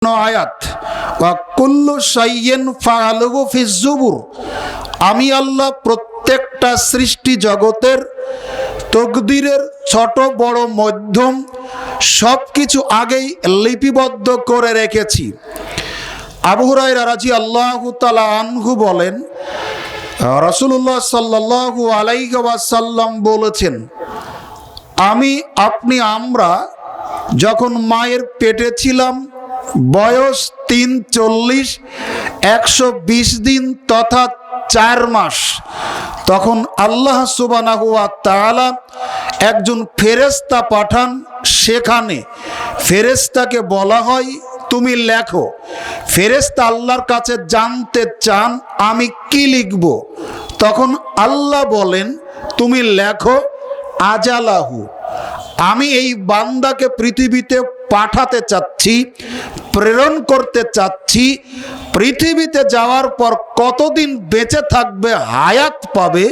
আয়াত ওয়া কুল্লু শাইইন ফাআলুহু ফিজ জুবুর। আমি আল্লাহ প্রত্যেকটা সৃষ্টি জগতের তকদিরের ছোট বড় মধ্যম সবকিছু আগেই লিপিবদ্ধ করে রেখেছি। আবু হুরায়রা রাদিয়াল্লাহু তাআলা আনহু বলেন, রাসূলুল্লাহ সাল্লাল্লাহু আলাইহি ওয়াসাল্লাম বলেছেন, আমরা যখন মায়ের পেটে ছিলাম, বয়স ৩৪, ১২০ দিন তথা ৪ মাস, তখন আল্লাহ সুবহানাহু ওয়া তাআলা একজন ফেরেশতা পাঠান। সেখানে ফেরেশতাকে বলা হয়, তুমি লেখো। ফেরেশতা আল্লাহর কাছে জানতে চান আমি কি লিখব। তখন আল্লাহ বলেন, তুমি লেখো আজালাহু। আমি এই বান্দাকে পৃথিবীতে পাঠাতে চাচ্ছি, প্রেরণ করতে চাচ্ছি। পৃথিবীতে যাওয়ার পর কতদিন বেঁচে থাকবে, হায়াত পাবে,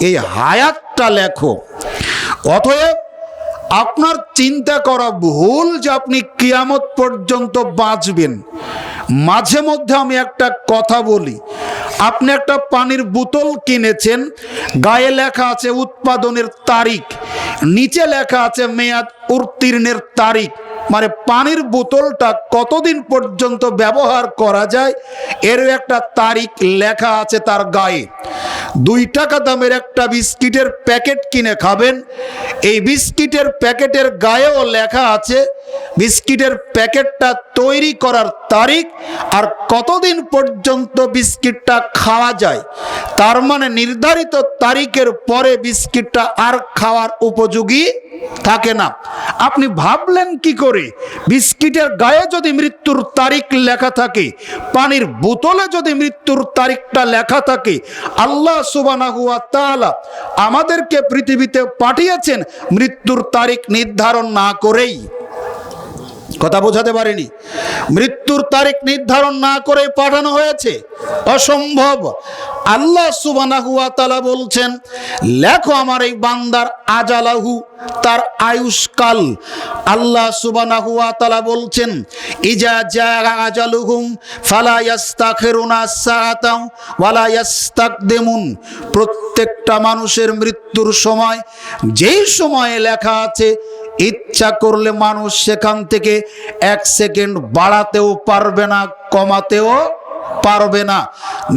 এই হায়াতটা লেখো। অতএব আপনার চিন্তা করা ভুল যে আপনি কিয়ামত পর্যন্ত বাঁচবেন। মাঝে মধ্যে আমি একটা কথা বলি, আপনি একটা পানির বোতল কিনেছেন, গায়ে লেখা আছে উৎপাদনের তারিখ, নিচে লেখা আছে মেয়াদ উত্তীর্ণের তারিখ। মানে পানির বোতলটা কতদিন পর্যন্ত ব্যবহার করা যায় এর একটা তারিখ লেখা আছে তার গায়ে। 2 টাকা দামের একটা বিস্কিটের প্যাকেট কিনে খাবেন, এই বিস্কিটের প্যাকেটের গায়েও লেখা আছে বিস্কিটের প্যাকেটটা তৈরি করার তারিখ আর কতদিন পর্যন্ত বিস্কিটটা খাওয়া যায়। তার মানে নির্ধারিত তারিখের পরে বিস্কিটটা আর খাওয়ার উপযোগী থাকে না। আপনি ভাবলেন কি করে, বিস্কিটের গায়ে যদি মৃত্যুর তারিখ লেখা থাকে, পানির বোতলে যদি মৃত্যুর তারিখটা লেখা থাকে, আল্লাহ সুবহানাহু ওয়া তাআলা আমাদেরকে পৃথিবীতে পাঠিয়েছেন মৃত্যুর তারিখ নির্ধারণ না করেই। কথা বোঝাতে পারিনি? মৃত্যুর তারিখ নির্ধারণ না করে পাঠানো হয়েছে, অসম্ভব। আল্লাহ সুবহানাহু ওয়া তাআলা বলছেন, লেখো আমার এই বান্দার আজালাহু, তার আয়ুষ্কাল। আল্লাহ সুবহানাহু ওয়া তাআলা বলছেন, ইজা জাআ আজালুহুম ফালা ইস্তাখিরুনা সাআতাও ওয়ালা ইস্তাকদিমুন। প্রত্যেকটা মানুষের মৃত্যুর সময় যেই সময়ে লেখা আছে, ইচ্ছা করলে মানুষ সেখান থেকে 1 সেকেন্ড বাড়াতেও পারবে না, কমাতেও পারবে না।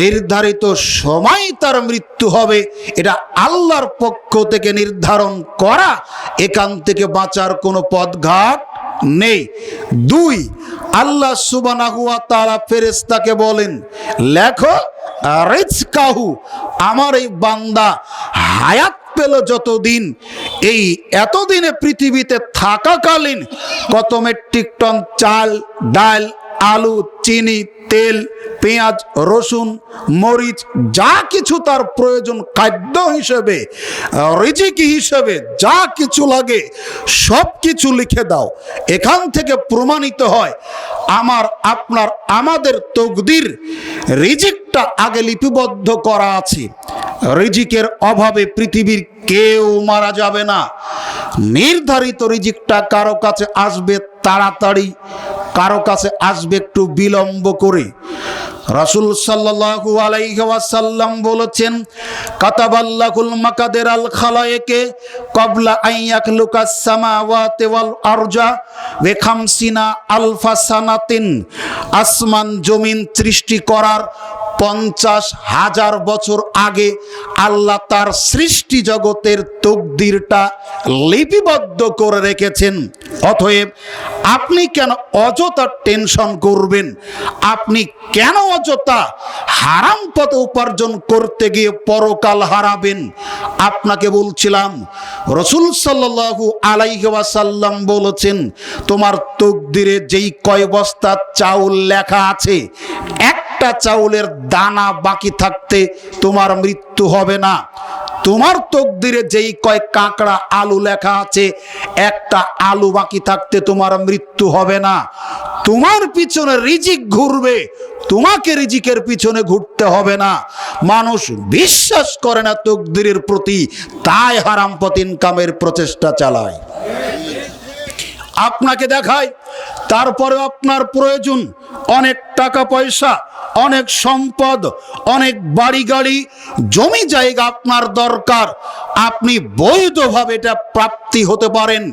নির্ধারিত সময় তার মৃত্যু হবে, এটা আল্লাহর পক্ষ থেকে নির্ধারণ করা, এখান থেকে বাঁচার কোনো পথঘাট নেই। 2, আল্লাহ সুবহানাহু ওয়া তাআলা ফেরেশতাকে বলেন, লেখো রিজকাহু, আমার এই বান্দা হায়াত পেল যতদিন, এই এতদিনে পৃথিবীতে থাকাকালীন কত মেট্রিক টন চাল, ডাল, আলু, চিনি, তেল, পেঁয়াজ, রসুন, মরিচ, যা কিছু তার প্রয়োজন খাদ্য হিসেবে, রিজিক হিসেবে যা কিছু লাগে সব কিছু লিখে দাও। এখান থেকে প্রমাণিত হয় আমাদের তকদির, রিজিকটা আগে লিপিবদ্ধ করা আছে। রিজিকের অভাবে পৃথিবীর কেউ মারা যাবে না। নির্ধারিত রিজিকটা কারো কাছে আসবে তাড়াতাড়ি, কারো কাছে আসবে একটু বিলম্ব করে। রাসূল সাল্লাল্লাহু আলাইহি ওয়াসাল্লাম বলেছেন, কাতাবাল্লাহুল মাকাদিরাল খালায়েকে ক্বাবলা আন ইয়াখলুকাস সামাওয়াতি ওয়াল আরজা বিখামসিনা আলফা সানাতিন। আসমান জমিন সৃষ্টি করার 50,000 বছর আগে আল্লাহ তার সৃষ্টি জগতের তকদিরটা লিপিবদ্ধ করে রেখেছেন। অতএব আপনি কেন অযথা টেনশন করবেন? আপনি কেন অযথা হারাম পথে উপার্জন করতে গিয়ে পরকাল হারাবেন? আপনাকে বলছিলাম, রাসূল সাল্লাল্লাহু আলাইহি ওয়াসাল্লাম বলেছেন, তোমার তকদিরে যেই কয় বস্তা চাউল লেখা আছে, একটা চাউলের দানা বাকি থাকতে তোমার মৃত্যু হবে না। তোমার তকদিরে যেই কয় কাঁকড়া আলু লেখা আছে, একটা আলু বাকি থাকতে তোমার মৃত্যু হবে না। তোমার পিছনে রিজিক ঘুরবে, তোমাকে রিজিকের পিছনে ঘুরতে হবে না। মানুষ বিশ্বাস করে না তকদিরের প্রতি, তাই হারাম পথ ইনকামের প্রচেষ্টা চালায়। আপনাকে দেখায়, তারপরেও আপনার প্রয়োজন, অনেক টাকা পয়সা, অনেক সম্পদ, অনেক বাড়ি গাড়ি, জমি জায়গা আপনার দরকার। আপনি বৈধভাবে এটা প্রাপ্তি হতে পারেন,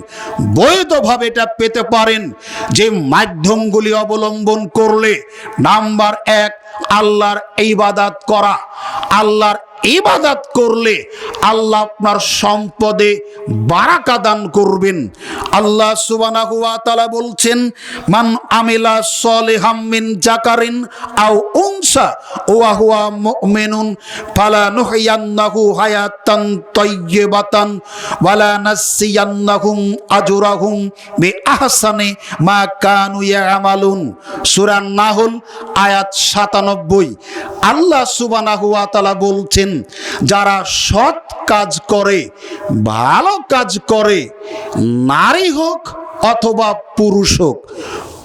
বৈধভাবে এটা পেতে পারেন। যে মাধ্যমগুলি অবলম্বন করলে, নাম্বার 1, আল্লাহর ইবাদত করা। আল্লাহর ইবাদত করলে আল্লাহ আপনার সম্পদে বারাকা দান করবেন। আল্লাহ সুবহানাহু ওয়া তাআলা বলছেন, মান আমিলা সলিহাম মিন যাকারিন আও উনসা ওয়া হুয়া মুমিনুন ফালানুহইয়ান্নাহু হায়াতান তাইয়্যিবাতান ওয়ালা নাসসিয়ান্নাহুম আজরাহুম বিআহসানি মা কানু ইয়ামালুন। সূরা নাহল আয়াত 97। আল্লাহ সুবহানাহু ওয়া তাআলা বলছেন, যারা সৎ কাজ করে, ভালো কাজ করে, নারী হোক অথবা পুরুষ হোক,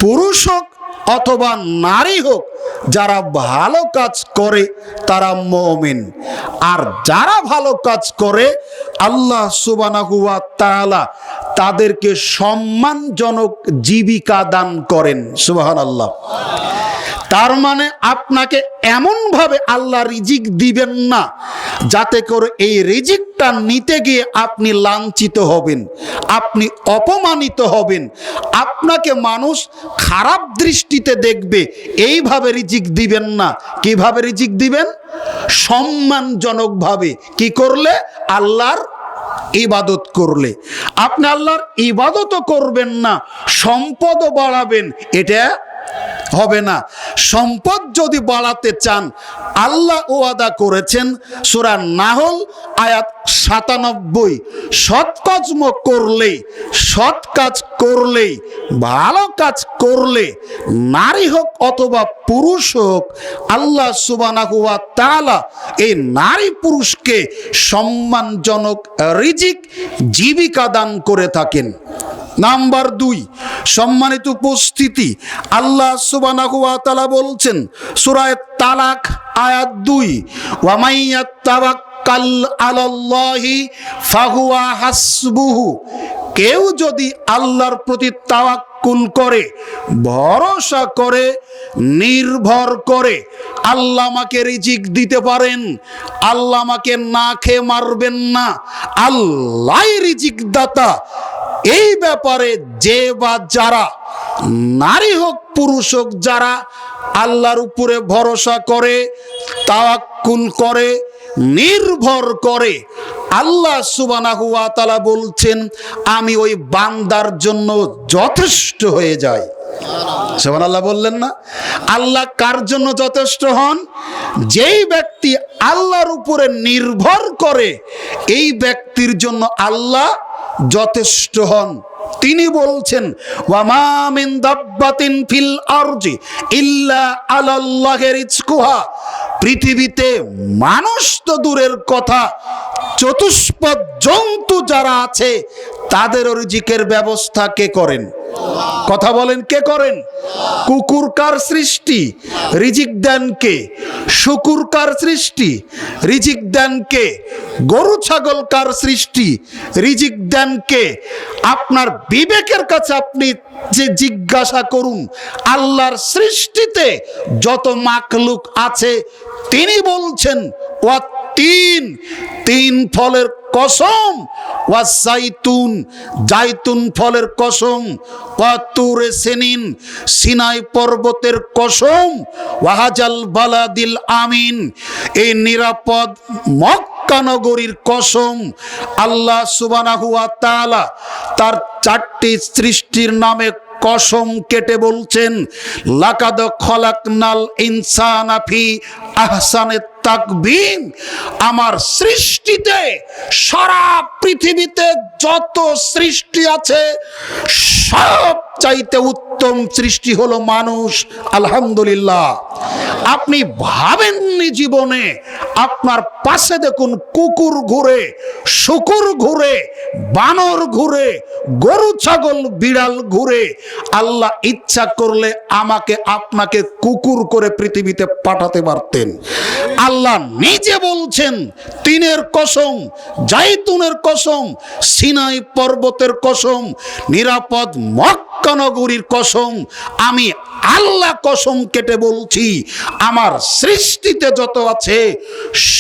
পুরুষ হোক অথবা নারী হোক, যারা ভালো কাজ করে তারা মুমিন। আর যারা ভালো কাজ করে আল্লাহ সুবহানাহু ওয়া তাআলা তাদেরকে সম্মানজনক জীবিকা দান করেন। সুবহানাল্লাহ। তার মানে আপনাকে এমনভাবে আল্লাহ রিজিক দিবেন না যাতে করে এই রিজিকটা নিতে গিয়ে আপনি লাঞ্ছিত হবেন, আপনি অপমানিত হবেন, আপনাকে মানুষ খারাপ দৃষ্টিতে দেখবে। এইভাবে রিজিক দিবেন না। কিভাবে রিজিক দিবেন? সম্মানজনকভাবে। কি করলে? আল্লাহর ইবাদত করলে। আপনি আল্লাহর ইবাদতও করবেন না, সম্পদও বাড়াবেন, এটা হবে না। সম্পদ যদি বাড়াতে চান, আল্লাহ ওয়াদা করেছেন সূরা নাহল আয়াত 97, সৎ কর্ম করলে, সৎ কাজ করলে, ভালো কাজ করলে, নারী হোক অথবা পুরুষ হোক, আল্লাহ সুবহানাহু ওয়া তাআলা এই নারী পুরুষকে সম্মানজনক রিজিক, জীবিকা দান করে থাকেন। নাম্বার 2, সম্মানিত উপস্থিতি, আল্লাহ সুবহানাহু ওয়া তাআলা বলছেন সূরা তালাক আয়াত 2, ওয়া মাইয়াতাওয়াক্কাল আলাল্লাহি ফাহুয়া হাসবুহু। কেউ যদি আল্লাহর প্রতি তাওয়াক্কুল করে, ভরসা করে, নির্ভর করে, আল্লাহ আমাকে রিজিক দিতে পারেন, আল্লাহ আমাকে না খেয়ে মারবেন না, আল্লাহই রিজিক দাতা, এই ব্যাপারে যে বা যারা, নারী হোক পুরুষ হোক, যারা আল্লাহর উপরে ভরসা করে, তাওয়াক্কুল করে, নির্ভর করে, আল্লাহ সুবহানাহু ওয়া তাআলা বলছেন আমি ওই বান্দার জন্য যথেষ্ট হয়ে যাই। সুবহানাল্লাহ বললেন না? আল্লাহ কার জন্য যথেষ্ট হন? যেই ব্যক্তি আল্লাহর উপরে নির্ভর করে, এই ব্যক্তির জন্য আল্লাহ যথেষ্ট হন। তিনি বলছেন, ওয়া মা মিন দাব্বাতিন ফিল আরজি ইল্লা আলাল্লাহি রিজকুহা। পৃথিবীতে মানুষ তো দূরের কথা, চতুষ্পদ জন্তু যারা আছে তাদের রিজিকের ব্যবস্থা কে করেন? কথা বলেন, কে করেন? কুকুর কার সৃষ্টি? রিজিক দেন কে? শুকুর কার সৃষ্টি? রিজিক দেন কে? গরু ছাগল কার সৃষ্টি? রিজিক দেন কে? আপনার বিবেকের কাছে আপনি যে জিজ্ঞাসা করুন, আল্লাহর সৃষ্টিতে যত মাখলুক আছে তিনি বলছেন, ওয়া তিন ফলের কসম, ওয়া জাইতুন, জাইতুন ফলের কসম, ওয়া তুরে সিনিন, সিনাই পর্বতের কসম, ওয়া হাজাল বালাদিল আমিন, এই নিরাপদ মক্কা নগরীর কসম। আল্লাহ সুবহানাহু ওয়া তাআলা তার 4টি সৃষ্টির নামে কসম কেটে বলছেন, লাকাদ খলাকনাল ইনসানা ফি আহসানি তাকবীম। আমার সৃষ্টিতে, সারা পৃথিবীতে যত সৃষ্টি আছে সব চাইতে উত্তম সৃষ্টি হলো মানুষ। আলহামদুলিল্লাহ। আপনি ভাবেননি জীবনে আপনার পাশে দেখুন কুকুর ঘুরে, শুকুর ঘুরে, বানর ঘুরে, গরু ছাগল বিড়াল ঘুরে। আল্লাহ ইচ্ছা করলে আমাকে আপনাকে কুকুর করে পৃথিবীতে পাঠাতে পারতেন। আল্লাহ নিজে বলছেন, তিনের কসম, জাইতুনের কসম, সিনাই পর্বতের কসম, নিরাপদ মক্কা নগরীর কসম, আমি আল্লাহ কসম কেটে বলছি, আমার সৃষ্টিতে যত আছে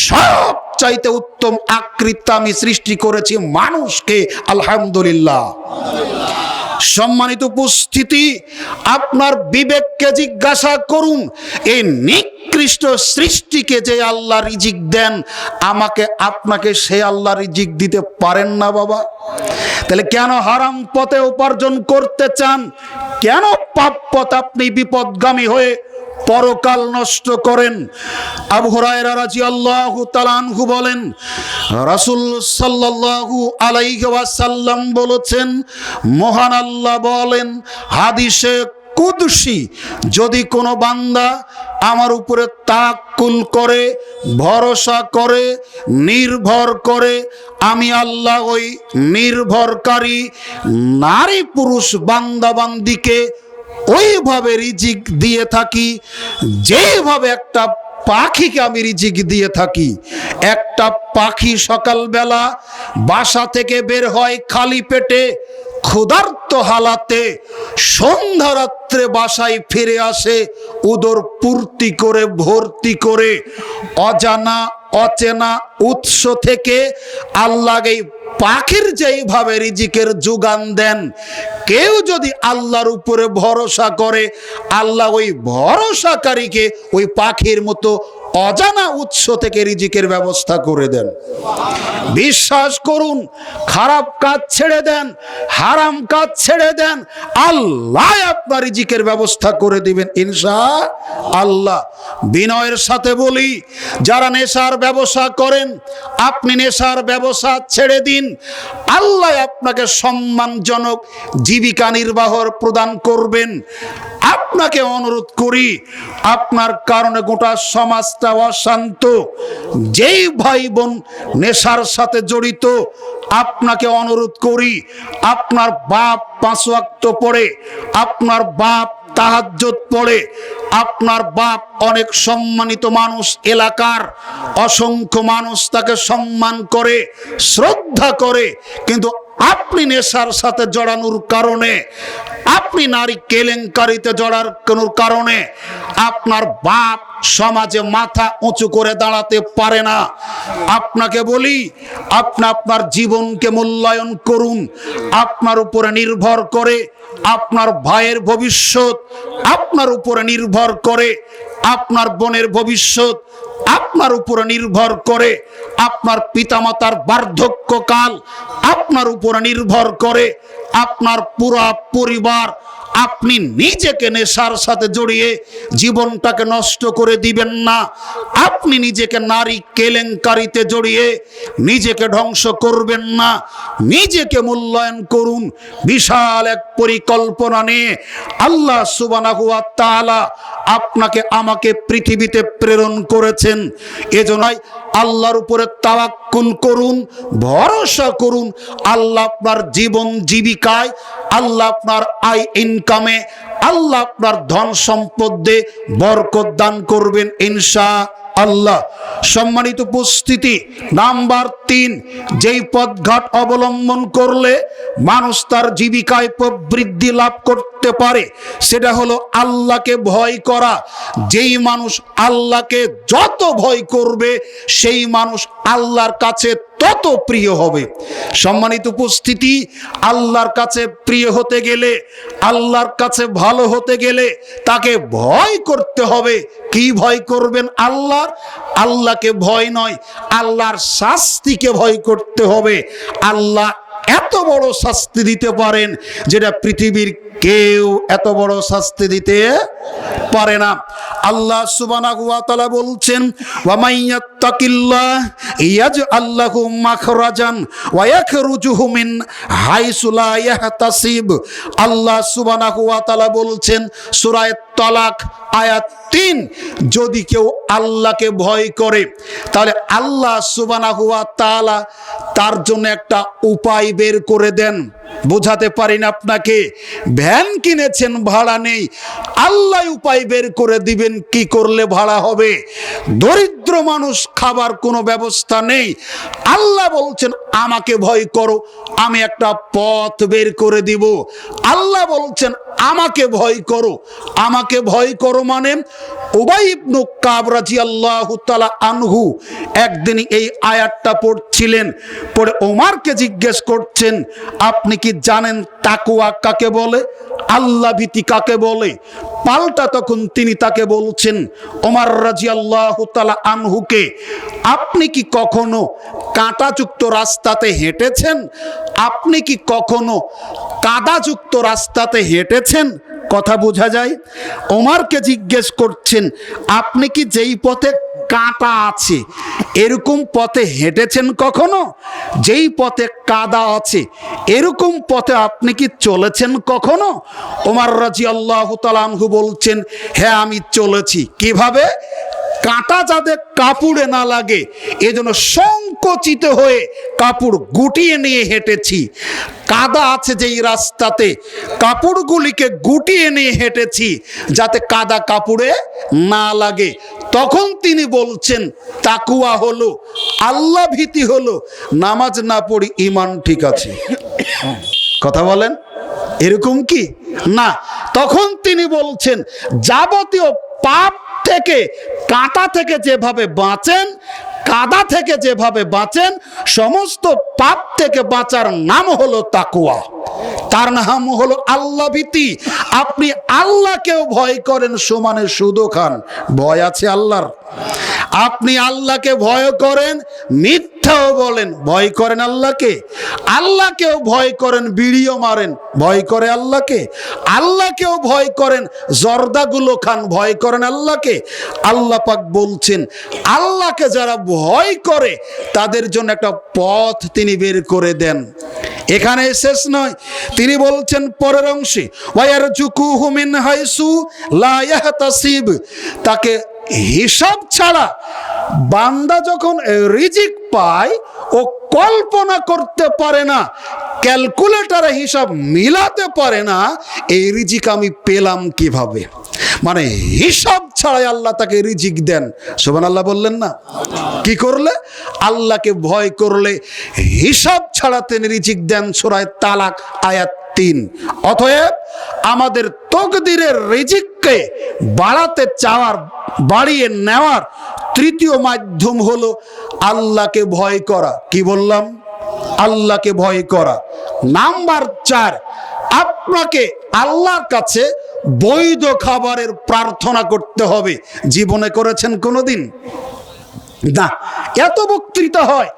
সব চাইতে উত্তম আকৃতি আমি সৃষ্টি করেছি মানুষকে। আলহামদুলিল্লাহ। সম্মানিত উপস্থিতি, আপনার বিবেককে জিজ্ঞাসা করুন, এই নিকৃষ্ট সৃষ্টিকে যে আল্লাহ রিজিক দেন, আমাকে আপনাকে সে আল্লাহ রিজিক দিতে পারেন না বাবা? তাহলে কেন হারাম পথে উপার্জন করতে চান? কেন পাপ পথ আপনি বিপদগামী হয়ে পরকাল নষ্ট করেন? আবু হুরায়রা রাদিয়াল্লাহু তাআলা আনহু বলেন, রাসূল সাল্লাল্লাহু আলাইহি ওয়াসাল্লাম বলেছেন, মহান আল্লাহ বলেন হাদিসে কুদসি, যদি কোনো বান্দা আমার উপরে তাওয়াক্কুল করে, ভরসা করে, নির্ভর করে, আমি আল্লাহ ওই নির্ভরকারী নারী পুরুষ বান্দা বান্দিকে ওইভাবে রিজিক দিয়ে থাকি যেভাবে একটা পাখিকে আমি রিজিক দিয়ে থাকি। একটা পাখি সকালবেলা বাসা থেকে বের হয় খালি পেটে, ক্ষুধার্ত হালাতে, সন্ধ্যা রাত্রে বাসায় ফিরে আসে উদর পূর্তি করে, ভর্তি করে। অজানা অচেনা উৎস থেকে আল্লাহ এই পাখির যেইভাবে রিজিকের যোগান দেন, কেউ যদি আল্লাহর উপরে ভরসা করে, আল্লাহ ওই ভরসাকারীকে ওই পাখির মতো অজানা উৎস থেকে রিজিকের ব্যবস্থা করে দেন। বিশ্বাস করুন, খারাপ কাজ ছেড়ে দেন, হারাম কাজ ছেড়ে দেন, আল্লাহ আপনার রিজিকের ব্যবস্থা করে দিবেন ইনশাআল্লাহ। বিনয়ের সাথে বলি, যারা নেশার ব্যবসা করেন, আপনি নেশার ব্যবসা ছেড়ে দিন, আল্লাহ আপনাকে সম্মানজনক জীবিকা নির্বাহর প্রদান করবেন। আপনাকে অনুরোধ করি, আপনার কারণে গোটা সমাজটা অশান্ত। যেই ভাই বোন নেশার সাথে জড়িত, আপনাকে অনুরোধ করি, আপনার বাপ 5 ওয়াক্ত পড়ে, আপনার বাপ তাহাজ্জুদ পড়ে, আপনার বাপ অনেক সম্মানিত মানুষ, এলাকার অসংখ্য মানুষ তাকে সম্মান করে, শ্রদ্ধা করে, কিন্তু আপনি নেশার সাথে জড়ানোর কারণে, আপনি নারী কেলেঙ্কারিতে জড়ানোর কারণে আপনার বাপ সমাজে মাথা উঁচু করে দাঁড়াতে পারে না। আপনাকে বলি, আপনি আপনার জীবনকে মূল্যায়ন করুন। আপনার উপরে নির্ভর করে আপনার ভাইয়ের ভবিষ্যৎ, আপনার উপরে নির্ভর করে আপনার বোনের ভবিষ্যৎ, আপনার উপরে নির্ভর করে আপনার পিতামাতার বার্ধক্যকাল, আপনার উপরে নির্ভর করে আপনার পুরো পরিবার। আপনি নিজেকে নেশার সাথে জড়িয়ে জীবনটাকে নষ্ট করে দিবেন না। আপনি নিজেকে নারী কেলেঙ্কারিতে জড়িয়ে নিজেকে ধ্বংস করবেন না। নিজেকে মূল্যায়ন করুন। বিশাল এক পরিকল্পনা নিয়ে আল্লাহ সুবহানাহু ওয়া তাআলা আপনাকে আমাকে পৃথিবীতে প্রেরণ করেছেন। এজন্যই আল্লাহর উপরে তাওয়াক্কুল করুন, ভরসা করুন। আল্লাহ আপনার জীবন জীবিকায়, আল্লাহ আপনার আয় ইনকামে, আল্লাহ আপনার ধন সম্পদে বরকত দান করবেন ইনশাআল্লাহ। সম্মানিত উপস্থিতি, নাম্বার 3, যেই পথঘাট অবলম্বন করলে মানুষ তার জীবিকায় প্রবৃদ্ধি লাভ করতে পারে, সেটা হলো আল্লাহকে ভয় করা। যেই মানুষ আল্লাহকে যত ভয় করবে, সেই মানুষ আল্লাহর কাছে তত প্রিয় হবে। সম্মানিত উপস্থিতি, আল্লাহর কাছে প্রিয় হতে গেলে, আল্লাহর কাছে ভালো হতে গেলে তাকে ভয় করতে হবে। কি ভয় করবেন? আল্লাহকে ভয় নয়, আল্লাহর শাস্তিকে ভয় করতে হবে। আল্লাহ এত বড় শাস্তি দিতে পারেন যেটা পৃথিবীর কেউ এত বড় শাস্তি দিতে পারে না। আল্লাহ সুবহানাহু ওয়া তাআলা বলছেন, ওয়া মাইয়াত্তাকিল্লাহ ইয়াজআল লাহু মাখরাজান ওয়া ইয়াখরুজুহু মিন হাইসু লা ইয়াহতাসিব। আল্লাহ সুবহানাহু ওয়া তাআলা বলছেন সূরা তালাক আয়াত 3, যদি কেউ আল্লাহকে ভয় করে তাহলে আল্লাহ সুবহানাহু ওয়া তাআলা তার জন্য একটা উপায় বের করে দেন। বোঝাতে পারিন আপনাকে, ভ্যান কিনেছেন, ভাড়া নেই, আল্লাহ উপায় বের করে দিবেন কি করলে ভাড়া হবে। দরিদ্র মানুষ, খাবার কোনো ব্যবস্থা নেই, আল্লাহ বলছেন আমাকে ভয় করো, আমি একটা পথ বের করে দিব। আল্লাহ বলছেন আমাকে ভয় করো, আমাকে ভয় করো মানে উবাই ইবনে কাব রাদিয়াল্লাহু তাআলা আনহু একদিন এই আয়াতটা পড়ছিলেন, পড়ে ওমরকে জিজ্ঞেস করছেন আপনি কি জানেন তাকওয়া কাকে বলে, আল্লাহ ভীতি কাকে বলে? পাল্টা তখন তিনি তাকে বলছেন, ওমর রাদিয়াল্লাহু তাআলা আনহুকে, আপনি কি কখনো কাঁটাযুক্ত রাস্তাতে হেঁটেছেন? আপনি কি কখনো কাদাযুক্ত রাস্তাতে হেঁটেছেন? কথা বোঝা যায়। ওমরকে জিজ্ঞেস করছেন আপনি কি যেই পথে কাঁটা আছে এরকম পথে হেঁটেছেন কখনো? যেই পথে কাদা আছে এরকম পথে আপনি কি চলেছেন কখনো? ওমর রাদিয়াল্লাহু তাআলা আনহু বলছেন হ্যাঁ আমি চলেছি। কিভাবে? কাঁটা যাতে কাপড়ে না লাগে এজন্য সংকুচিত হয়ে কাপড় গুটিয়ে নিয়ে হেঁটেছি। কাদা আছে যেই রাস্তাতে কাপড়গুলিকে গুটিয়ে নিয়ে হেঁটেছি যাতে কাদা কাপড়ে না লাগে। তখন তিনি বলছেন তাকওয়া হলো, আল্লাহ ভীতি হলো, নামাজ না পড়ি ঈমান ঠিক আছে। কথা বলেন, এরকম কি না? তখন তিনি বলছেন যাবতীয় পাপ থেকে, কাঁটা থেকে যেভাবে বাঁচেন, কাদা থেকে যেভাবে বাঁচেন, সমস্ত পাপ থেকে বাঁচার নাম হলো তাকওয়া, তার নাম হলো আল্লাহ ভীতি। আপনি আল্লাহকেও ভয় করেন সমানে সুদও খান, ভয় আছে আল্লাহর। আপনি আল্লাহকে ভয় করেন, মিথ্যাও বলেন, ভয় করেন আল্লাহকে। আল্লাহকেও ভয় করেন, বিড়িও মারেন, ভয় করে আল্লাহকে। আল্লাহকেও ভয় করেন, জর্দাগুলো খান, ভয় করেন আল্লাহকে। আল্লাহ পাক বলছেন আল্লাহকে যারা ভয় করে তাদের জন্য একটা পথ তিনি বের করে দেন। এখানে শেষ নয়, তিনি বলছেন পরের অংশে ওয়ায়ারজুকুহু মিন হাইসু লা ইয়াহতাসিব, তাকে হিসাব ছাড়া বান্দা যখন রিজিক পায় ও কল্পনা করতে পারে না, ক্যালকুলেটরে হিসাব মিলাতে পারে না এই রিজিক আমি পেলাম কিভাবে। মানে হিসাব ছাড়াই আল্লাহ তাকে রিজিক দেন। সুবহানাল্লাহ বললেন না? কি করলে? আল্লাহকে ভয় করলে হিসাব ছাড়া তিনি রিজিক দেন। সূরা তালাক আয়াত 3। অতএব আমাদের তকদিরের রিজিককে বাড়াতে চাওয়ার, বাড়িয়ে নেওয়ার তৃতীয় মাধ্যম হলো আল্লাহকে ভয় করা। কি বললাম? আল্লাহকে ভয় করা। নাম্বার 4, আপনাকে আল্লাহর কাছে বৈধ খাবারের প্রার্থনা করতে হবে। জীবনে করেছেন কোনোদিন? না। এত বক্তৃতা হয়,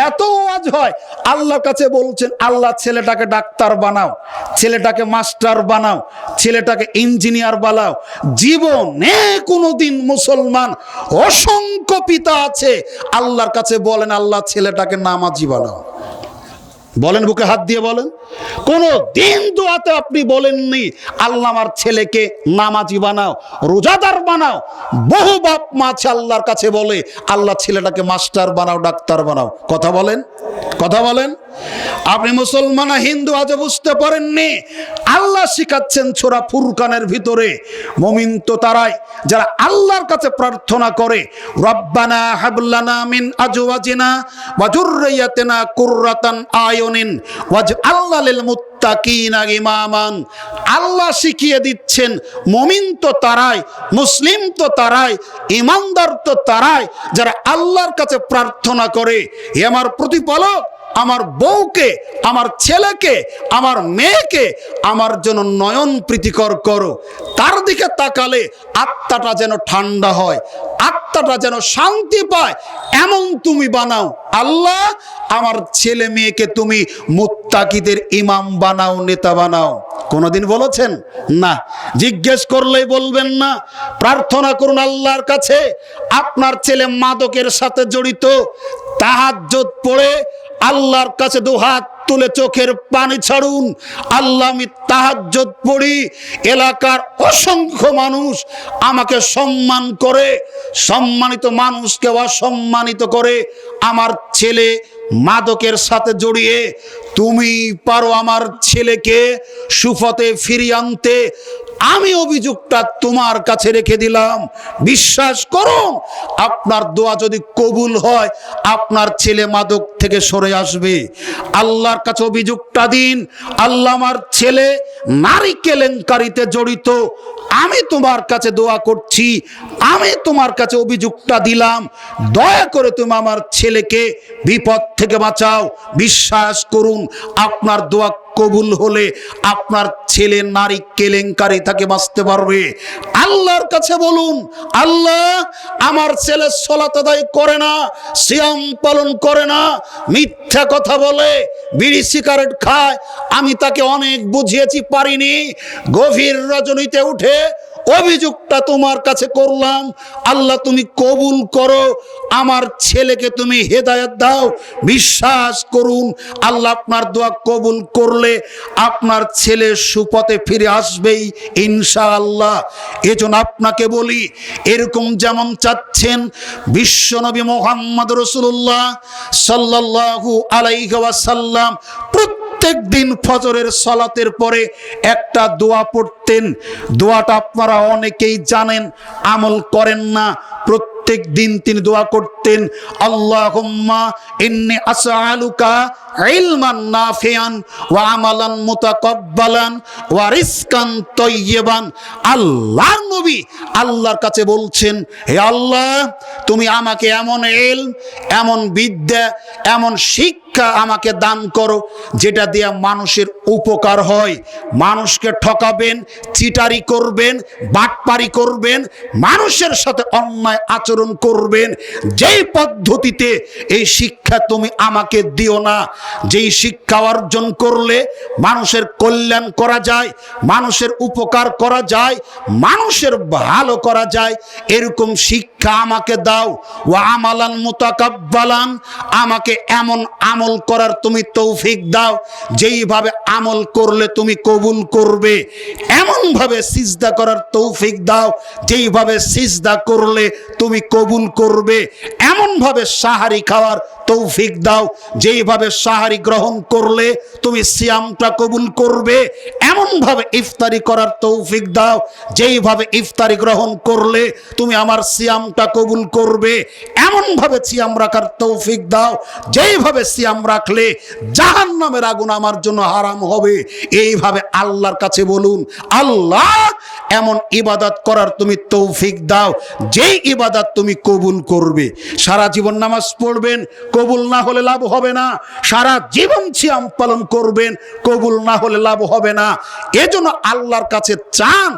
এত ওয়াজ হয়, আল্লাহর কাছে বলছেন আল্লাহ ছেলেটাকে ডাক্তার বানাও, ছেলেটাকে মাস্টার বানাও, ছেলেটাকে ইঞ্জিনিয়ার বানাও। জীবনে কোনোদিন মুসলমান, অসংখ্য পিতা আছে, আল্লাহর কাছে বলেন আল্লাহ ছেলেটাকে নামাজি বানাও। বলেন, বুকে হাত দিয়ে বলেন। কোন দিন দোয়াতে আপনি বলেননি আল্লাহ আমার ছেলেকে নামাজি বানাও, রোজাদার বানাও। বহু বাপ মা আছে আল্লাহর কাছে বলে আল্লাহ ছেলেটাকে মাস্টার বানাও, ডাক্তার বানাও। কথা বলেন, কথা বলেন। আপনি মুসলমান হিন্দু আজও বুঝতে পারেননি। আল্লাহ শিখাচ্ছেন সূরা ফুরকানের ভিতরে, মুমিন তো তারাই যারা আল্লাহর কাছে প্রার্থনা করে রব্বানা হাবলানা মিন আজওয়াজিনা ওয়া যুররিয়াতিনা কুররাতান আয়ুনিন ওয়াজআলনা লিল মুত্তাকিনা ইমামান। আল্লাহ শিখিয়ে দিচ্ছেন মুমিন তো তারাই, মুসলিম তো তারাই, ঈমানদার তো তারাই যারা আল্লাহর কাছে প্রার্থনা করে হে আমার প্রতিপালক, আমার বউকে, আমার ছেলেকে, আমার মেয়েকে আমার জন্য নয়ন প্রীতিকর করো। তার দিকে তাকালে আত্মাটা যেন ঠান্ডা হয়, আত্মাটা যেন শান্তি পায়, এমন তুমি বানাও। আল্লাহ আমার ছেলে মেয়েকে তুমি মুত্তাকিদের ইমাম বানাও, নেতা বানাও। কোনোদিন বলেছেন? না। জিজ্ঞেস করলেই বলবেন না। প্রার্থনা করুন আল্লাহর কাছে। আপনার ছেলে মাদকের সাথে জড়িত, তাহাজ্জুদ পড়ে আল্লাহর কাছে দুহাত তুলে চোখের পানি ছাড়ুন। আল্লাহ, আমি তাহাজ্জুদ পড়ি, এলাকার অসংখ্য মানুষ আমাকে সম্মান করে, সম্মানিত মানুষকে অসম্মানিত করে, আমার ছেলে মাদকের সাথে জড়িয়ে, তুমি পারো আমার ছেলেকে সুপথে ফিরিয়ে আনতে। আমি অভিযোগটা তোমার কাছে রেখে দিলাম। বিশ্বাস করুন, আপনার দোয়া যদি কবুল হয়, আপনার ছেলে মাদক থেকে সরে আসবে। আল্লাহর কাছে অভিযোগটা দিন, আল্লাহ, আমার ছেলে নারী কেলেঙ্কারিতে জড়িত, আমি তোমার কাছে দোয়া করছি, আমি তোমার কাছে অভিযোগটা দিলাম, দয়া করে তুমি আমার ছেলেকে বিপদ থেকে বাঁচাও। বিশ্বাস করুন, আপনার দোয়া কবুল হলে আপনার ছেলে নারী কেলেঙ্কারি থেকে বাঁচতে পারবে। আল্লাহর কাছে বলুন, আল্লাহ, আমার ছেলে সালাত আদায় করে না, সিয়াম পালন করে না, মিথ্যা কথা বলে, বিড়ি সিগারেট খায়, আমি তাকে অনেক বুঝিয়েছি, পারিনি, গভীর রজনীতে উঠে অভিযোগটা তোমার কাছে করলাম। আল্লাহ, তুমি কবুল করো, আমার ছেলেকে তুমি হেদায়েত দাও। বিশ্বাস করুন, আল্লাহ আপনার দোয়া কবুল করলে আপনার ছেলে সুপথে ফিরে আসবেই ইনশাআল্লাহ। এজন্য আপনাকে বলি, এরকম যেমন চাচ্ছেন বিশ্বনবী মুহাম্মদ রাসূলুল্লাহ সাল্লাল্লাহু আলাইহি ওয়াসাল্লাম প্রত্যেক দিন ফজরের সালাতের পরে একটা দোয়া পড়তেন। দোয়াটা আপনারা অনেকেই জানেন, আমল করেন না। প্রত্যেক দিন তিনি দোয়া করতেন, আল্লাহুম্মা ইন্নী আসআলুকা ইলমান নাফিআন ওয়া আমালান মুতাকাব্বালান ওয়া রিজকান তাইয়্যিবান। আল্লাহর নবী আল্লাহর কাছে বলছেন, হে আল্লাহ, তুমি আমাকে এমন ইলম, এমন বিদ্যা, এমন শিক্ষা আমাকে দান করো যেটা দিয়ে মানুষের উপকার হয়। মানুষকে ঠকাবেন, চিটারি করবেন, বাটপারি করবেন, মানুষের সাথে অন্যায় আচরণ করবেন, যেই পদ্ধতিতে এই শিক্ষা তুমি আমাকে দিও না। যেই শিক্ষা অর্জন করলে মানুষের কল্যাণ করা যায়, মানুষের উপকার করা যায়, মানুষের ভালো করা যায়, এরকম শিক্ষা আমাকে দাও। ওয়া আমালান মুতাকাব্বালান, আমাকে এমন আমল করার তুমি তৌফিক দাও যেইভাবে আমল করলে তুমি কবুল করবে। এমন ভাবে সিজদা করার তৌফিক দাও যেইভাবে সিজদা করলে তুমি কবুল করবে। এমন ভাবে সাহারি খাওয়ার তৌফিক দাও যেইভাবে সাহারি গ্রহণ করলে তুমি সিয়ামটা কবুল করবে। এমন ভাবে ইফতারি করার তৌফিক দাও যেইভাবে ইফতারি গ্রহণ করলে তুমি আমার সিয়ামটা কবুল করবে। এমন ভাবে সিয়াম রাখার তৌফিক দাও যেইভাবে সিয়াম রাখলে জাহান্নামের আগুন আমার জন্য হারাম হবে। এইভাবে আল্লাহর কাছে বলুন, আল্লাহ, এমন ইবাদত করার তুমি তৌফিক দাও যেই ইবাদত তুমি কবুল করবে। সারা জীবন নামাজ পড়বেন, কবুল না হলে লাভ হবে না। সারা জীবন সিয়াম পালন করবেন, কবুল না হলে লাভ হবে না। এজন্য আল্লাহর কাছে চান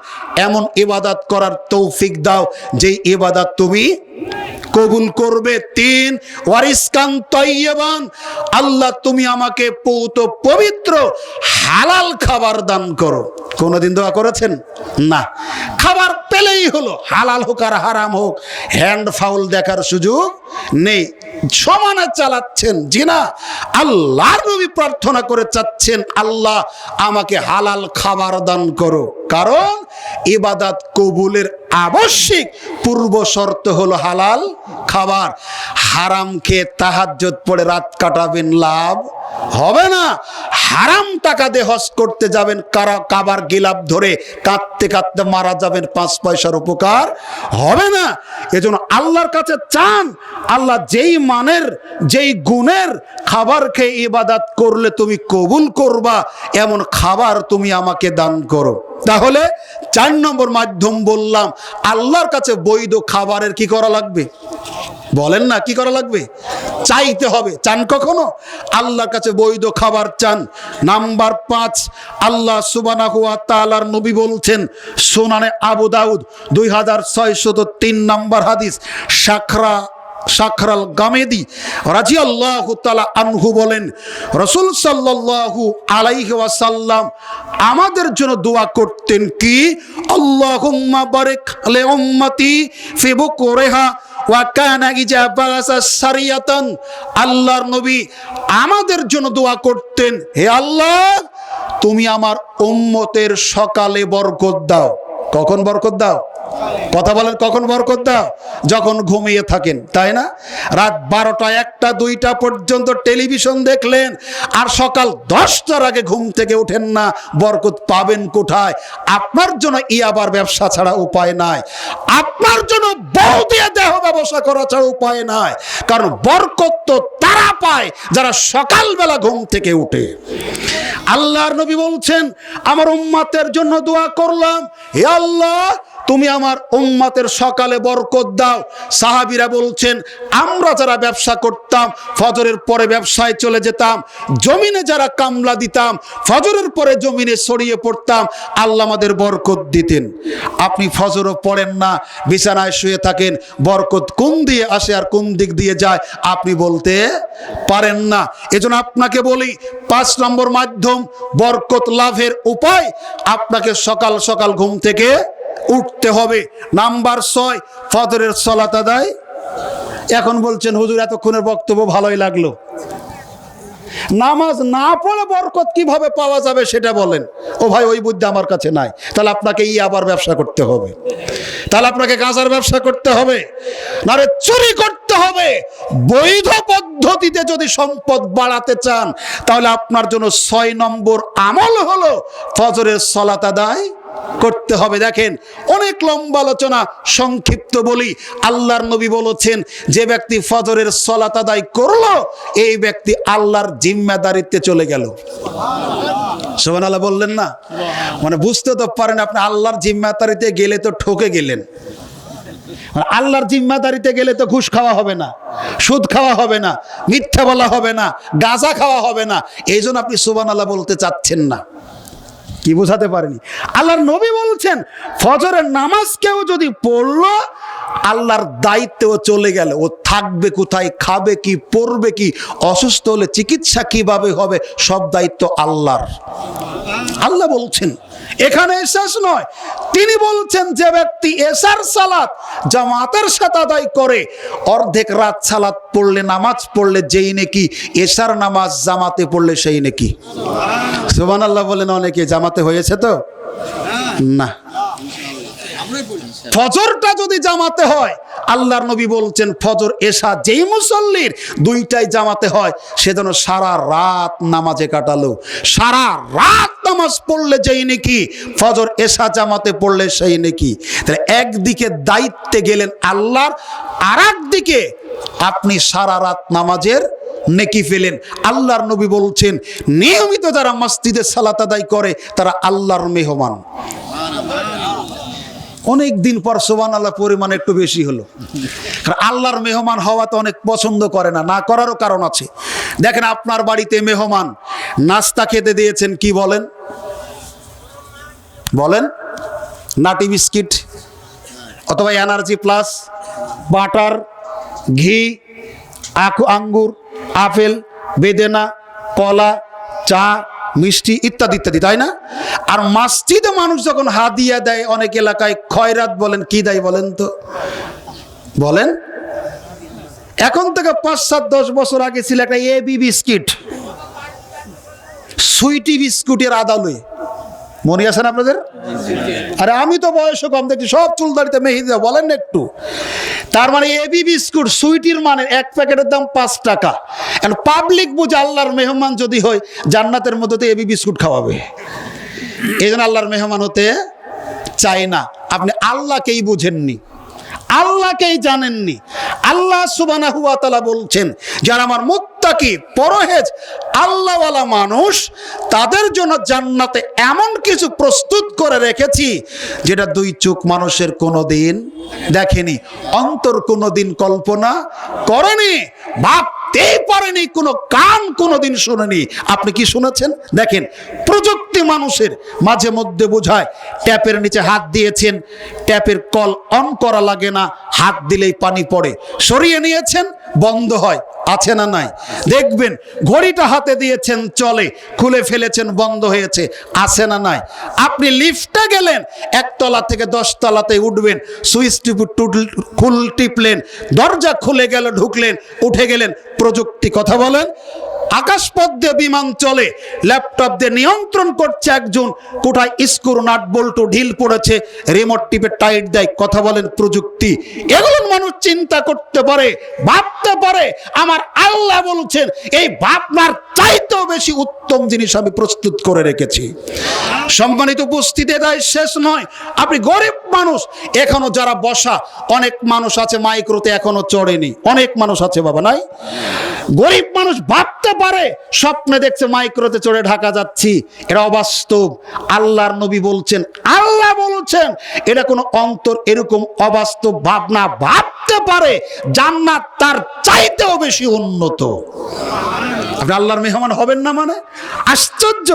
এমন ইবাদত করার তৌফিক দাও যেই ইবাদত তুমি কবুল করবে। ৩, ওয়ারিজকান তাইয়্যিবান, আল্লাহ তুমি আমাকে পৌত পবিত্র হালাল খাবার দান করো। কোনদিন দোয়া করেছেন? না। খাবার পেলেই হলো, হালাল হোক আর হারাম হোক, হ্যান্ড ফাউল দেখার সুযোগ নেই। সমানে চালাচ্ছেন, জি না। আল্লাহর নবী প্রার্থনা করে চাচ্ছেন, আল্লাহ আমাকে হালাল খাবার দান করো। কারণ ইবাদত কবুলের আবশ্যিক পূর্ব শর্ত হলো হালাল খাবার। হারাম খেয়ে তাহাজ্জুদ পড়ে রাত কাটাবেন, লাভ হবে না। হারাম টাকা দিয়ে হজ করতে যাবেন, কাবার গিলাপ ধরে কাঁদতে কাঁদতে মারা যাবেন, 5 পয়সার উপকার হবে না। এজন্য আল্লাহর কাছে চান, আল্লাহ যেই মানের, যেই গুণের খাবার খেয়ে ইবাদত করলে তুমি কবুল করবা, এমন খাবার তুমি আমাকে দান করো। তাহলে 4 নম্বর মাধ্যম বললাম, আল্লাহর কাছে বৈধ খাবারের কি করা লাগবে? বলেন না, কি করা লাগবে? চাইতে হবে। চান কখনো? আল্লাহর কাছে বৈধ খাবার চান। নাম্বার 5, আল্লাহ সুবহানাহু ওয়া তাআলার নবী বলছেন, সুনানে আবু দাউদ 2603 নম্বর হাদিস, শাখরাল গামেদি রাদিয়াল্লাহু তাআলা আনহু বলেন, রাসূল সাল্লাল্লাহু আলাইহি ওয়াসাল্লাম আমাদের জন্য দোয়া করতেন কি, আল্লাহুম্মা বারিক লি উম্মতি ফি বুকুরিহা ওয়া কানা ইজা বাআসা সারিয়াতান, আল্লাহর নবী আমাদের জন্য দোয়া করতেন, হে আল্লাহ তুমি আমার উম্মতের সকালে বরকত দাও। কখন বরকত দাও? কথা বলেন, কখন বরকত দাও? যখন ঘুমিয়ে থাকেন, তাই না? রাত 12টা 1টা 2টা পর্যন্ত টেলিভিশন দেখলেন আর সকাল 10টার আগে ঘুম থেকে ওঠেন না, বরকত পাবেন কোথায়? আপনার জন্য ইয়াবার ব্যবসা ছাড়া উপায় নাই, আপনার জন্য বউ দিয়ে দেহ ব্যবসা করা ছাড়া উপায় নাই। কারণ বরকত তো তারা পায় যারা সকালবেলা ঘুম থেকে উঠে। আল্লাহর নবী বলছেন, আমার উম্মতের জন্য দোয়া করলাম, হে আল্লাহ তুমি আমার উম্মতের সকালে বরকত দাও। সাহাবীরা বলছেন, আমরা যারা ব্যবসা করতাম ফজরের পরে ব্যবসায় চলে যেতাম, জমিনে যারা কামলা দিতাম ফজরের পরে জমিনে ছড়িয়ে পড়তাম, আল্লাহ আমাদের বরকত দিতেন। আপনি ফজরও পড়েন না, বিছানায় শুয়ে থাকেন, বরকত কোন দিয়ে আসে আর কোন দিক দিয়ে যায় আপনি বলতে পারেন না। এজন্য আপনাকে বলি, 5 নম্বর মাধ্যম বরকত লাভের উপায়, আপনাকে সকাল সকাল ঘুম থেকে উঠতে হবে। নাম্বার 6, ফজরের সালাত আদায়। এখন বলছেন হুজুর এতক্ষণের বক্তব্য ভালোই লাগলো, নামাজ না পড়ে বরকত কিভাবে পাওয়া যাবে সেটা বলেন। ও ভাই, ওই বুদ্ধি আমার কাছে নাই। তাহলে আপনাকে আবার ব্যবসা করতে হবে, তাহলে আপনাকে গাঁজার ব্যবসা করতে হবে, নারে চুরি করতে হবে। বৈধ পদ্ধতিতে যদি সম্পদ বাড়াতে চান তাহলে আপনার জন্য 6 নম্বর আমল হলো ফজরের সালাত আদায় করতে হবে। দেখেন, অনেক লম্বা আলোচনা, সংক্ষিপ্ত বলি। আল্লাহর নবী বলেছেন, যে ব্যক্তি ফজরের সালাত আদায় করলো এই ব্যক্তি আল্লাহর জিম্মাদারিতে চলে গেল। সুবহানাল্লাহ বললেন না? মানে বুঝতে তো পারেন, আপনি আল্লাহর জিম্মাদারিতে গেলে তো ঠকে গেলেন। আল্লাহর জিম্মাদারিতে গেলে তো ঘুষ খাওয়া হবে না, সুদ খাওয়া হবে না, মিথ্যা বলা হবে না, গাঁজা খাওয়া হবে না। এই জন্য আপনি সুবহানাল্লাহ বলতে চাচ্ছেন না। কি বোঝাতে পারেনি? আল্লাহর নবী বলছেন, ফজরের নামাজ কেউ যদি পড়লো আল্লাহর দায়িত্বেও চলে গেল। ও থাকবে কোথায়, খাবে কি, পড়বে কি, অসুস্থ হলে চিকিৎসা কিভাবে হবে, সব দায়িত্ব আল্লাহর। আল্লাহ বলছেন, এখানে শেষ নয়, তিনি বলছেন যে ব্যক্তি এশার সালাত জামাতের সাথে আদায় করে, অর্ধেক রাত সালাত পড়লে, নামাজ পড়লে যেই নেকি, এশার নামাজ জামাতে পড়লে সেই নেকি। সুবহানাল্লাহ বলেন। অনেকে জামাতে হয়েছে তো না। ফজরটা যদি জামাতে হয়, আল্লাহর নবী বলছেন ফজর এশা যেই মুসল্লির দুইটাই জামাতে হয় সে যেন সারা রাত নামাজে কাটালো। সারা রাত নামাজ পড়লে যেই নাকি, ফজর এশা জামাতে পড়লে সেই নাকি। তাহলে একদিকে দায়িত্বে গেলেন আল্লাহর, আর একদিকে আপনি সারা রাত নামাজের নেকি পেলেন। আল্লাহর নবী বলছেন, নিয়মিত যারা মসজিদে সালাত আদায় করে তারা আল্লাহর মেহমান। অনেক দিন পর সুবহানাল্লাহ পরিমাণ একটু বেশি হলো। আল্লাহর মেহমান হওয়া তো অনেক পছন্দ করে না, না করারও কারণ আছে। দেখেন, আপনার বাড়িতে মেহমান, নাস্তা খেতে দিয়েছেন, কি বলেন? বলেন নাটি বিস্কিট অথবা এনার্জি প্লাস, বাটার, ঘি, আঙ্গুর, আপেল, বেদেনা, কলা, চা, মিষ্টি ইত্যাদি ইত্যাদি, তাই না? আর মসজিদে মানুষ যখন হাদিয়া দেয়, অনেক এলাকায় খয়রাত বলেন, কি দেয় বলেন তো? বলেন, এখন থেকে 5-7-10 বছর আগে ছিল একটা এবি বিস্কিট, সুইটি বিস্কুটের আদালয়, মনে আছে না আপনাদের? আরে আমি তো বয়সে কম, দেখছি সব চুল দাড়িতে মেহেদি দেওয়া, বলেন না একটু। তার মানে এবি বিস্কুট সুইটির মানে এক প্যাকেটের দাম 5 টাকা। পাবলিক বুঝে আল্লাহর মেহমান যদি হয়, জান্নাতের মধ্যে তো এবি বিস্কুট খাওয়াবে। এই জন্য আল্লাহর মেহমান হতে চায় না। আপনি আল্লাহকেই বুঝেননি, আল্লাহকেই জানেননি। আল্লাহ সুবহানাহু ওয়া তাআলা বলছেন, যারা আমার মুত্তাকি পরহেজ আল্লাহওয়ালা মানুষ, তাদের জন্য জান্নাতে এমন কিছু প্রস্তুত করে রেখেছি যেটা 2 চোখ মানুষের কোনোদিন দেখেনি, অন্তর কোনোদিন কল্পনা করেনি, ভাবতেই পারেনি, কোনো কান কোনোদিন শুনেনি। আপনি কি শুনেছেন? দেখেন, প্রযুক্তি মানুষের মাঝে মধ্যে বোঝায়, ট্যাপের নিচে হাত দিয়েছেন, ট্যাপের কল অন করা লাগে না, হাত দিলেই পানি পড়ে, সরিয়ে নিয়েছেন, বন্ধ হয়, আছে না নাই? দেখবেন ঘড়িটা হাতে দিয়েছেন চলে, খুলে ফেলেছেন বন্ধ হয়েছে, আছে না নাই? আপনি লিফটে গেলেন, একতলা থেকে 10 তলাতে উঠবেন, সুইচ টিপলেন, দরজা খুলে গেল, ঢুকলেন, উঠে গেলেন। প্রযুক্তি, কথা বলেন। আকাশপথ দিয়ে বিমান চলে, ল্যাপটপ দিয়ে নিয়ন্ত্রণ করছে একজন, কোথায় স্ক্রু নাট বল্টু ঢিল পড়েছে, রিমোট টিপে টাইট দেয়, কথা বলেন। প্রযুক্তি, এগুলো মানুষ চিন্তা করতে পারে, ভাবতে পারে। আমার আল্লাহ বলছেন এই ভাবনার চাইতেও বেশি উত্তম জিনিস আমি প্রস্তুত করে রেখেছি। সম্মানিত উপস্থিতি, এটাই শেষ নয়। আপনি গরিব মানুষ, এখনো যারা বসা, অনেক মানুষ আছে মাইক্রোতে এখনো চড়েনি, অনেক মানুষ আছে বাবা, নাই? গরিব মানুষ ভাবতে পারে, স্বপ্নে দেখছে মাইক্রোতে চড়ে ঢাকা যাচ্ছি, এটা অবাস্তব। আল্লাহর নবী বলছেন, আল্লাহ বলছেন এটা কোনো অন্তর এরকম অবাস্তব ভাবনা ভাবতে পারে, জান্নাত তার চাইতেও বেশি উন্নত। আপনি আল্লাহর মেহমান হবেন না মানে? আশ্চর্য!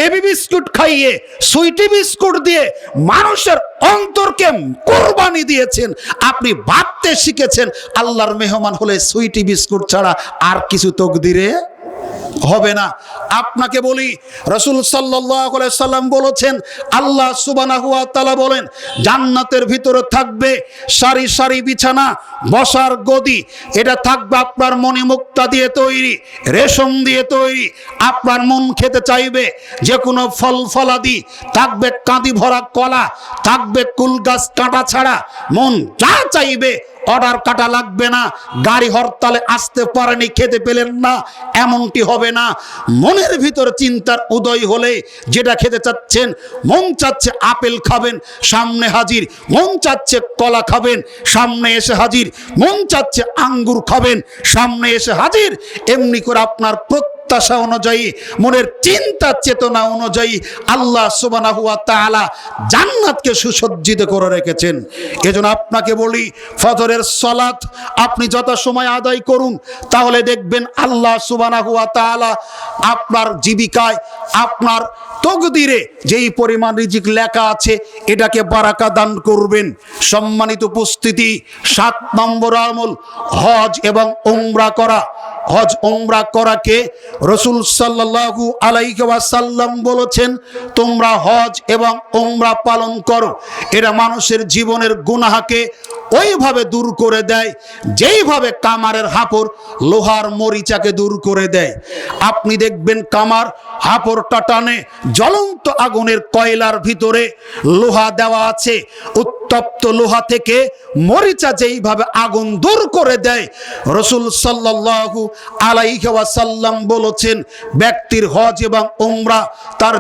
এবি বিস্কুট খাইয়ে, সুইটি বিস্কুট দিয়ে মানুষের অন্তরকে কোরবানি দিয়েছেন। আপনি ভাবতে শিখেছেন আল্লাহর মেহমান হলে সুইটি বিস্কুট ছাড়া আর কিছু তকদিরে হবে না। আপনাকে বলি, রাসূল সাল্লাল্লাহু আলাইহি সাল্লাম বলেছেন, আল্লাহ সুবহানাহু ওয়া তাআলা বলেন, জান্নাতের ভিতরে থাকবে সারি সারি বিছানা, বসার গদি। এটা থাকবে আপনার মণিমুক্তা দিয়ে তৈরি, রেশম দিয়ে তৈরি। আপনার মন খেতে চাইবে যে কোনো ফল ফলাদি, থাকবে কাঁদি ভরা কলা, থাকবে কুল গাছ কাঁটা ছাড়া। মন যা চাইবে, অর্ডার কাটা লাগবে না। গাড়ি হরতালে আসতে পারেনি, খেতে পেলেন না, এমনটি হবে না। মনের ভিতর চিন্তার উদয় হলে যেটা খেতে চাচ্ছেন, মন চাচ্ছে আপেল খাবেন, সামনে হাজির। মন চাচ্ছে কলা খাবেন, সামনে এসে হাজির। মন চাচ্ছে আঙ্গুর খাবেন, সামনে এসে হাজির। এমনি করে আপনার প্রত্যাশা অনুযায়ী, মনের চিন্তা চেতনা অনুযায়ী আল্লাহ সুবহানাহু ওয়া তাআলা জান্নাতকে সুসজ্জিত করে রেখেছেন। এজন্য আপনাকে বলি, ফজরের সালাত আপনি যত সময় আদায় করুন, তাহলে দেখবেন আল্লাহ সুবহানাহু ওয়া তাআলা আপনার জীবিকায়, আপনার তকদিরে যেই পরিমাণ রিজিক লেখা আছে, এটাকে বারাকা দান করবেন। সম্মানিত উপস্থিতি, 7 নম্বর আমল হজ এবং উমরা করা। হজ উমরা করাকে রাসূল সাল্লাল্লাহু আলাইহি ওয়াসাল্লাম বলেছেন, তোমরা হজ এবং উমরা পালন করো। এরা মানুষের জীবনের গুনাহকে ওইভাবে দূর করে দেয় যেইভাবে কামারের হাপড় লোহার মরিচাকে দূর করে দেয়। আপনি দেখবেন কামার হাপড়টা টানে, জ্বলন্ত আগুনের কয়লার ভিতরে লোহা দেওয়া আছে, উত্তপ্ত লোহা থেকে মরিচা যেইভাবে আগুন দূর করে দেয়, রাসূল সাল্লাল্লাহু আলাইহি ওয়াসাল্লাম বলেছেন, ব্যক্তির হজ এবং উমরা তার